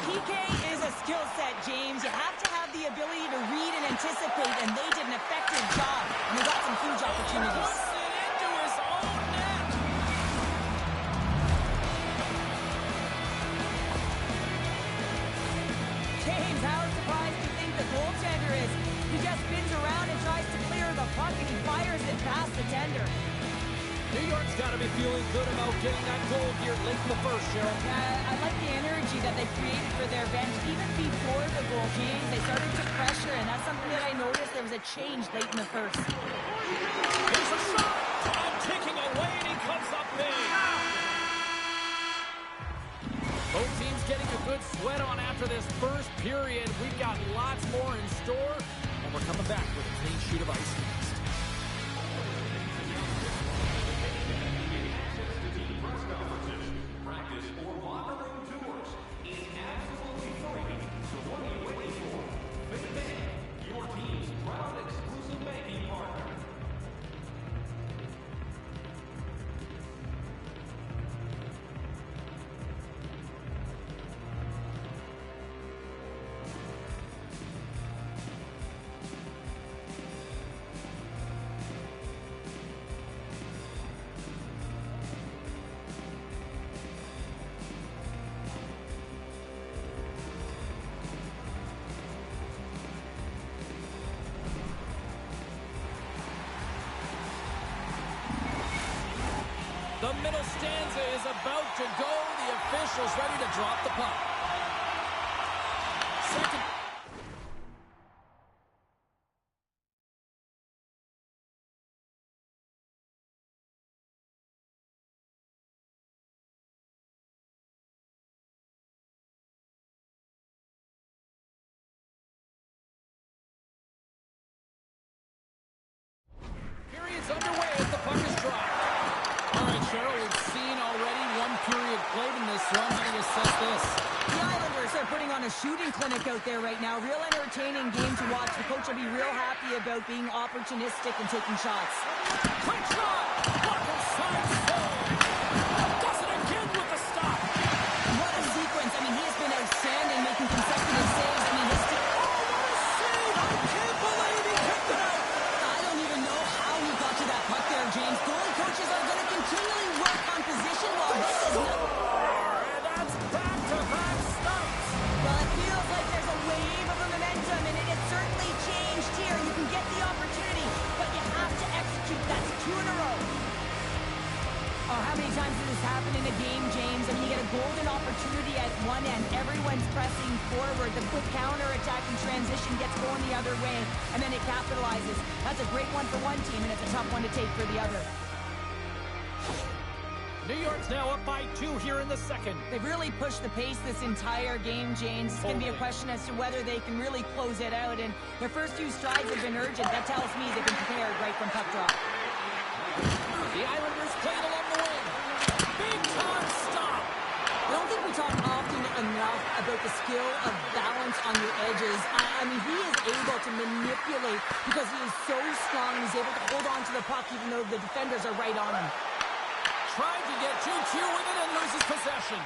PK is a skill set, James. You have to have the ability to read and anticipate, and they did an effective job, and they got some huge opportunities. Puts it into his own net. James, how surprised do you think the goaltender is? He just spins around and tries to clear the puck, and he fires it past the tender. New York's got to be feeling good about getting that goal here late in the first, Cheryl. Yeah, I like the energy that they created for their bench. Even before the goal, James, they started to pressure, and that's something that I noticed. There was a change late in the first. Here's a shot. And taking away, and he comes up big. Both teams getting a good sweat on after this first period. We've got lots more in store, and we're coming back with a clean sheet of ice next. The middle stanza is about to go. The official's ready to drop the puck. Second. Period's underway as the puck is dropped. All right, Cheryl, we've seen already one period played in this one. How do you assess this? The Islanders are putting on a shooting clinic out there right now. Real entertaining game to watch. The coach will be real happy about being opportunistic and taking shots. Quick shot! Walker sides forward. Does it again with the stop. What a sequence. I mean, he has been outstanding, making consecutive saves. I mean, his team... Save! I can't believe he kicked it out! I don't even know how he got to that puck there, James. Goalie coaches are going to continually work on position while this is not... And that's back-to-back stops. Well, it feels like there's a wave of momentum, and it has certainly changed here. You can get the opportunity, but you have to execute. That's 2 in a row. Oh, how many times does this happen in a game, James? I mean, you get a golden opportunity at one end. Everyone's pressing forward. The quick counter-attack and transition gets going the other way, and then it capitalizes. That's a great one for one team, and it's a tough one to take for the other. New York's now up by 2 here in the second. They've really pushed the pace this entire game, James. It's going to be a question as to whether they can really close it out, and their first 2 strides have been urgent. That tells me they've been prepared right from puck drop. The Islanders played along the wing. Big time stop. I don't think we talk often enough about the skill of balance on your edges. I mean, he is able to manipulate because he is so strong and he's able to hold on to the puck even though the defenders are right on him. Tried to get 2-2 with it and loses possession.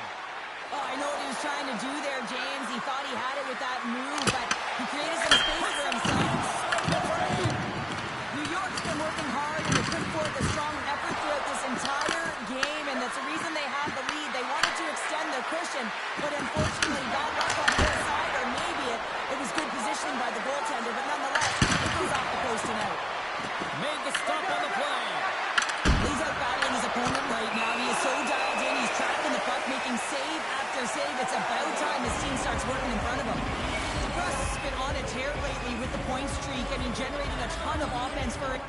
Oh, I know what he was trying to do there, James. He thought he had it with that move, but he created some space for himself. New York's been working hard and they put forth a strong effort throughout this entire game, and that's the reason they have the lead. They wanted to extend their cushion, but unfortunately got luck on their side, or maybe it was good positioning by the goaltender, but nonetheless, it goes off the post and out. Made the stop on the play. He's out battling his opponent right now. He is so dialed in. He's tracking the puck, making save after save. It's about time his team starts working in front of him. DeBrusque's been on a tear lately with the point streak. I mean, generating a ton of offense for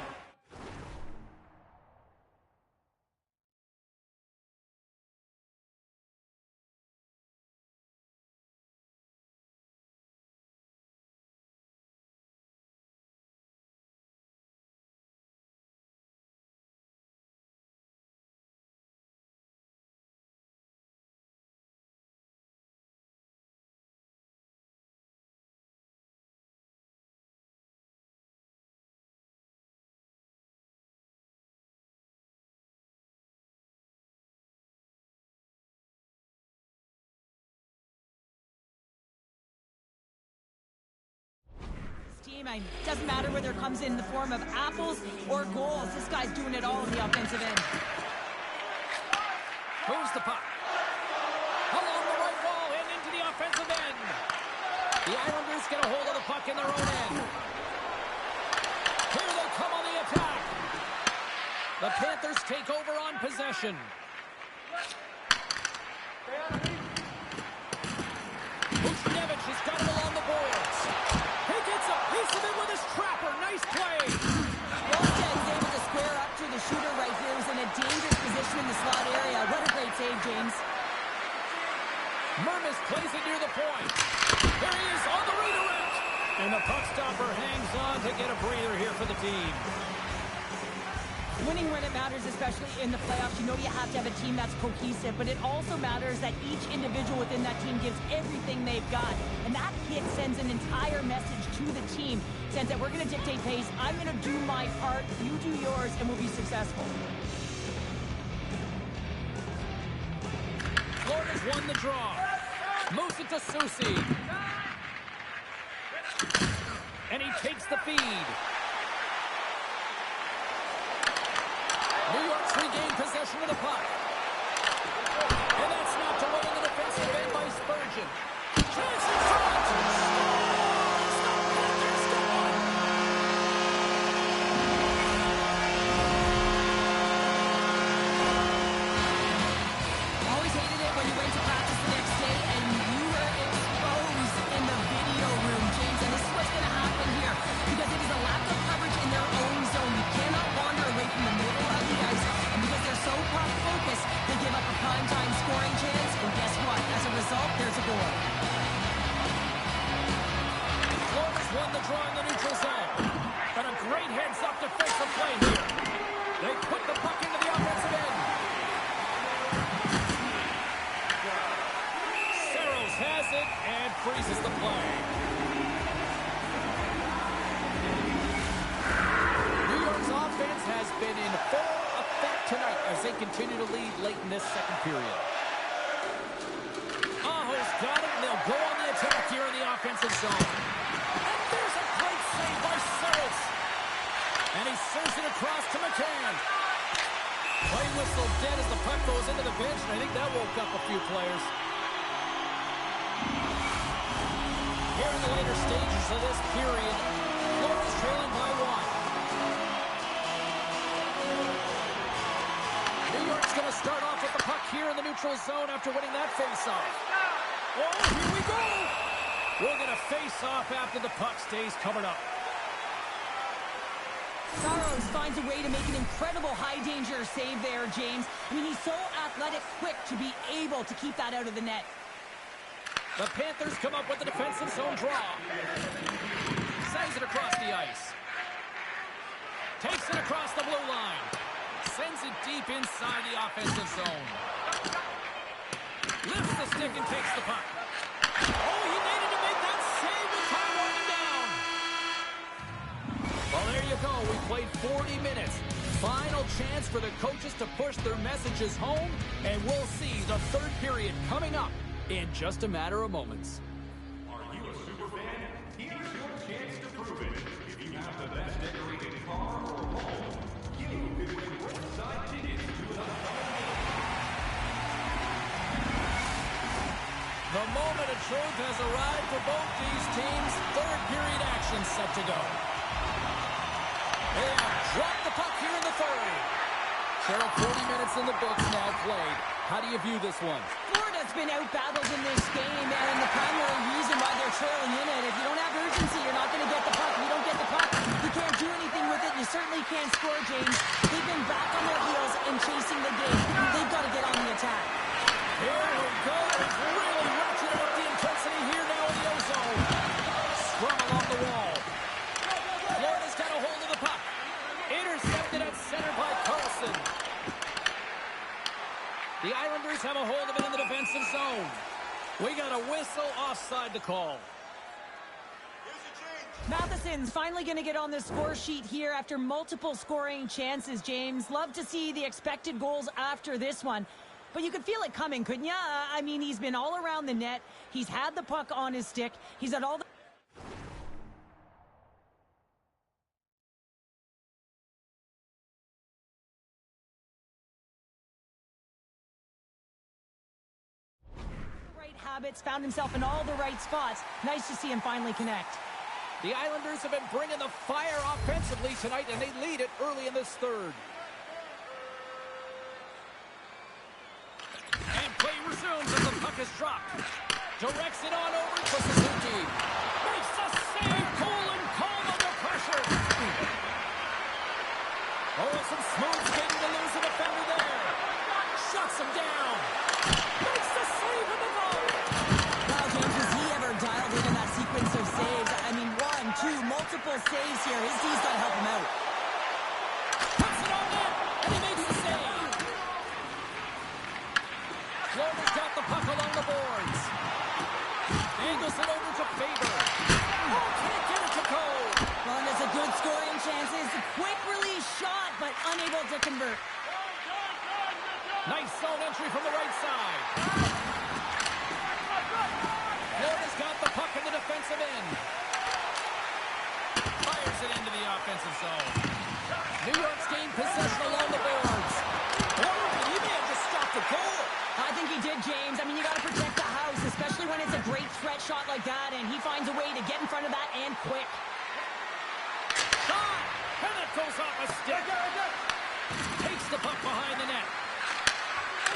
game. It doesn't matter whether it comes in the form of apples or goals. This guy's doing it all on the offensive end. Moves the puck. Along the right wall and into the offensive end. The Islanders get a hold of the puck in their own end. Here they come on the attack. The Panthers take over on possession. Buchnevich has got it along the boards. He gets a piece of it with his trapper. Nice play. Washington's able to square up to the shooter right here. He's in a dangerous position in the slot area. What a great save, James. Mermis plays it near the point. There he is on the redirect. And the puck stopper hangs on to get a breather here for the team. Winning when it matters, especially in the playoffs, you know you have to have a team that's cohesive, but it also matters that each individual within that team gives everything they've got. And that hit sends an entire message to the team. Says that we're going to dictate pace, I'm going to do my part, you do yours, and we'll be successful. Florida's won the draw. Moves it to Susie. And he takes the feed. New York's regained possession of the puck. And that's knocked away in the defensive end by Spurgeon. Chance in front! Scores! The Panthers go on! Always hated it when you went to practice the next day and you were exposed in the video room, James. And this is what's going to happen here because it is a lack of coverage in their own zone. You cannot wander away from the middle of the ice. And because they're so puck focused, they give up a prime-time scoring chance. And guess what? As a result, there's a goal. Florida's won the draw in the neutral zone. And a great heads-up defensive play here. They put the puck into the offensive end. Saros has it and freezes the play. New York's offense has been in full effect tonight as they continue to lead late in this second period. Aho's got it, and they'll go on the attack here in the offensive zone. And there's a great save by Saros. And he serves it across to McCann. Play whistle dead as the puck goes into the bench, and I think that woke up a few players. Here in the later stages of this period, Florida's trailing by 1. New York's going to start off with the puck here in the neutral zone after winning that face-off. Oh, here we go! We're going to face off after the puck stays covered up. Saros finds a way to make an incredible high-danger save there, James. I mean, he's so athletic, quick to be able to keep that out of the net. The Panthers come up with the defensive zone draw. Sends it across the ice. Takes it across the blue line. Sends it deep inside the offensive zone. Lifts the stick and takes the puck. Oh, he needed to make that save with time winding down. Well, there you go. We played 40 minutes. Final chance for the coaches to push their messages home, and we'll see the third period coming up in just a matter of moments. Are you a super fan? Here's your chance to prove it. If you have the best decorated car or home, you could win courtside tickets to the The moment of truth has arrived for both these teams. Third period action set to go. They have dropped the puck here in the third. Cheryl, 40 minutes in the books now played. How do you view this one? Florida's been out-battled in this game, and the primary reason why they're trailing in it, if you don't have urgency, you're not going to get the puck. If you don't get the puck, you can't do anything with it. You certainly can't score, James. They've been back on their heels and chasing the game. They've got to get on the attack. Here we go. It's really ratcheted up the intensity here now in the ozone. Scrum along the wall. Florida's got a hold of the puck. Intercepted at center by Carlson. The Islanders have a hold of it in the defensive zone. We got a whistle offside to call. Matheson's finally going to get on the score sheet here after multiple scoring chances, James. Love to see the expected goals after this one. But you could feel it coming, couldn't you? I mean, he's been all around the net. He's had the puck on his stick. He's had all the... habits, found himself in all the right spots. Nice to see him finally connect. The Islanders have been bringing the fire offensively tonight, and they lead it early in this third. And play resumes as the puck is dropped. Directs it on over to Suzuki. Makes the save, cool and calm under pressure. Oh, some smooth skating to lose a defender there. Shuts him down. Makes the save in the goal. Wow, James, was he ever dialed in that sequence of saves? I mean, 1, 2, multiple saves here. His D's got to help him out. Puts it on net, and he makes the save. Florida's got the puck along the boards. Angles it over to Faber. Oh, can't get it to Cole. Well, there's a good scoring chances. A quick release shot, but unable to convert. Nice zone entry from the right side. Florida's got the puck in the defensive end. Fires it into the offensive zone. New York's gained possession along the boards. Oh, he may have just stopped the goal. I think he did, James. I mean, you got to protect the house, especially when it's a great threat shot like that, and he finds a way to get in front of that and quick. Shot! And it goes off a stick. Takes the puck behind the net.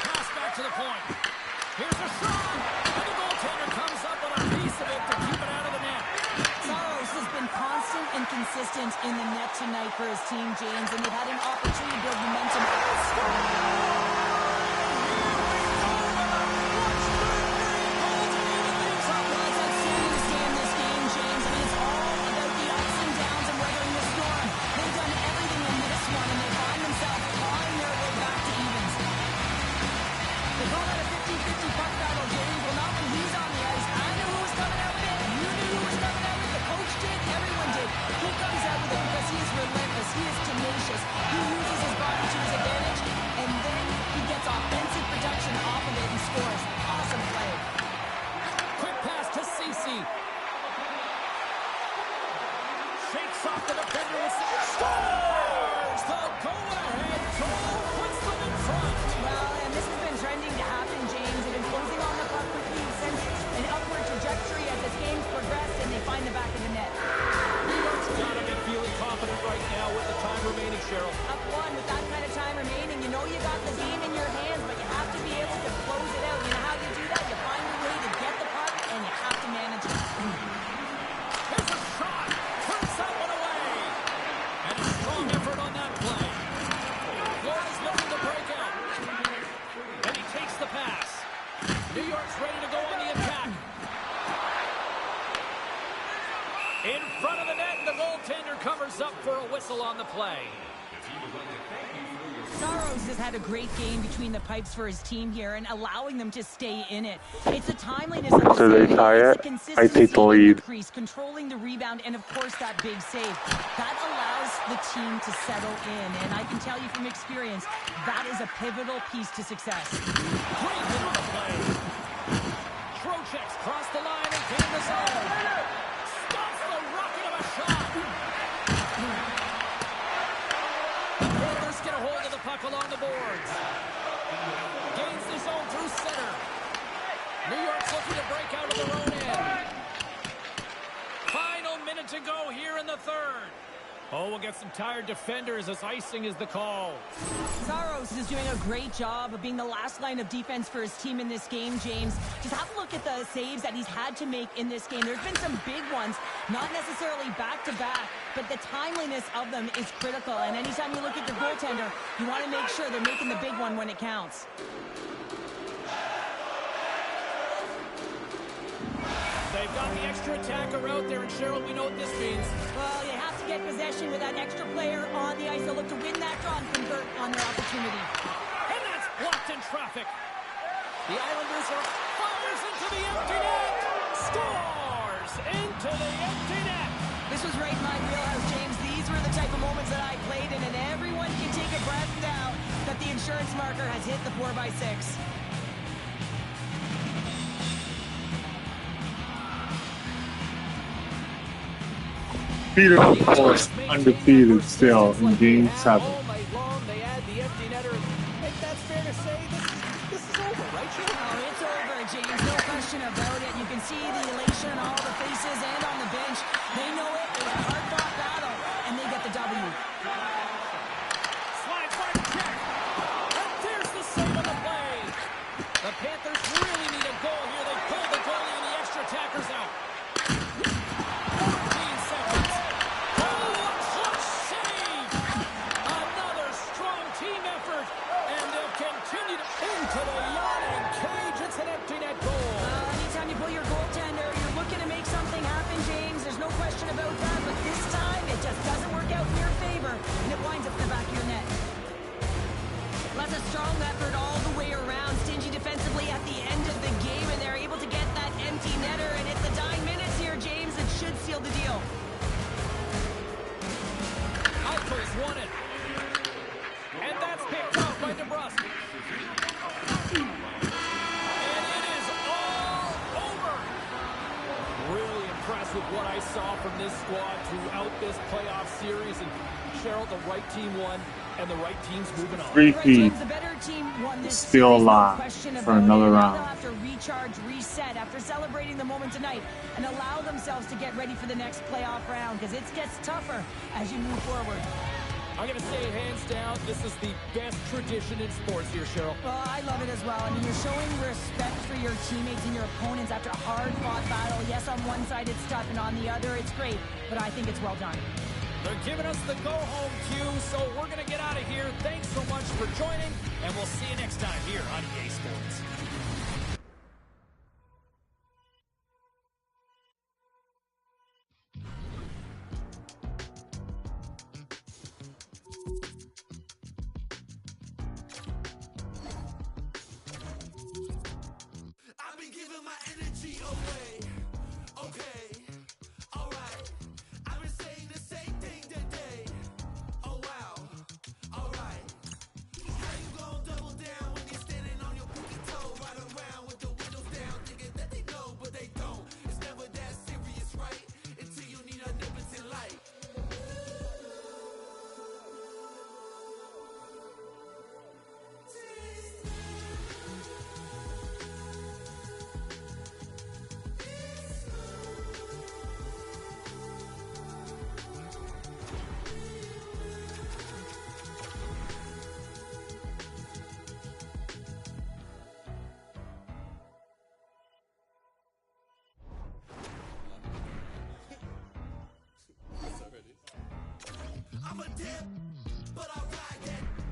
Pass back to the point. Here's a shot! And the goaltender comes up on a piece of it to keep it out of the net. Saros has been constant and consistent in the net tonight for his team, James, and they've had an opportunity to build momentum. He is tenacious. He uses his body to his advantage, and then he gets offensive production off of it and scores. Awesome play. Quick pass to Ceci. Shakes off the defender with scores! The go-ahead goal puts them in front. Well, and this has been trending to happen, James. They've been closing on the puck quickly since an upward trajectory as this game's progressed, and they find the back of the net. New York's got to be feeling confident right now with the time remaining, Cheryl. Up 1 with that kind of time remaining. You know you got the game in your hands, but you have to be able to close it out. You know how you do that? You find a way to get the puck, and you have to manage it. There's a shot. Turns that one away. And a strong effort on that play. Florida's looking to break out. And he takes the pass. New York's ready to go on the attack. In front of the net, the goaltender covers up for a whistle on the play. Saros has had a great game between the pipes for his team here and allowing them to stay in it. It's the timeliness of the After they save, tie it's it, the consistency I take the in lead. crease, controlling the rebound, and of course that big save. That allows the team to settle in, and I can tell you from experience, that is a pivotal piece to success. Great hit on the play. Trocheck's crossed the line and gained the zone. Stops the rocket of a shot. The Panthers get a hold of the puck along the boards. Gains the zone through center. New York's looking to break out of their own end. Final minute to go here in the third. Oh, we'll get some tired defenders as icing is the call. Saros is doing a great job of being the last line of defense for his team in this game, James. Just have a look at the saves that he's had to make in this game. There's been some big ones, not necessarily back-to-back, but the timeliness of them is critical. And anytime you look at your goaltender, you want to make sure they're making the big one when it counts. They've got the extra attacker out there, and Cheryl, we know what this means. Well, you have to get possession with that extra player on the ice. They'll look to win that draw and convert on their opportunity. And that's blocked in traffic. The Islanders are fires into the empty net. Scores into the empty net. This was right in my wheelhouse, James. These were the type of moments that I played in, and everyone can take a breath now that the insurance marker has hit the 4x6. Peter, of course, undefeated still in Game 7. All night long, they add the empty netter. I think that's fair to say. This is over, right, Joe? Oh, it's over, James. No question question about it. You can see the elation on all the faces and on the bench. They know it. It was a hard-fought battle, and they get the W. Slides by the check. And there's the save on the play. The Panthers really need a goal here. They pulled the goalie and the extra attackers out. 14 seconds. Oh, a clutch save. Another strong team effort. And they'll continue to into the yawning cage. It's an empty net goal. Anytime you pull your goaltender, you're looking to make something happen, James. There's no question about that. But this time, it just doesn't work out in your favor, and it winds up in the back of your net. That's a strong effort all the way around. Stingy defensively at the end of the game, and they're able to get that empty netter. And it's the dying minutes here, James. It should seal the deal. Eichels won it. And that's picked up by DeBrusque. And it is all over. Really impressed with what I saw from this squad throughout this playoff series. And Cheryl, the right team won, and the right team's moving on. Repeat. The better team won this Still series, alive no question for about another it. Now round. they'll have to recharge, reset after celebrating the moment tonight and allow themselves to get ready for the next playoff round because it gets tougher as you move forward. I'm going to say hands down, this is the best tradition in sports here, Cheryl. Well, I love it as well. I mean, you're showing respect for your teammates and your opponents after a hard-fought battle. Yes, on one side it's tough, and on the other it's great, but I think it's well done. They're giving us the go-home cue, so we're going to get out of here. Thanks so much for joining, and we'll see you next time here on EA Sports. I've been giving my energy away. Okay, alright. I've been saying the same thing today. Oh wow, alright. How you gon' double down when you're standing on your pinky toe? Right around with the windows down, thinking that they know, but they don't. It's never that serious, right? Until you need a omnipotent light. I'm a dip, but I ride that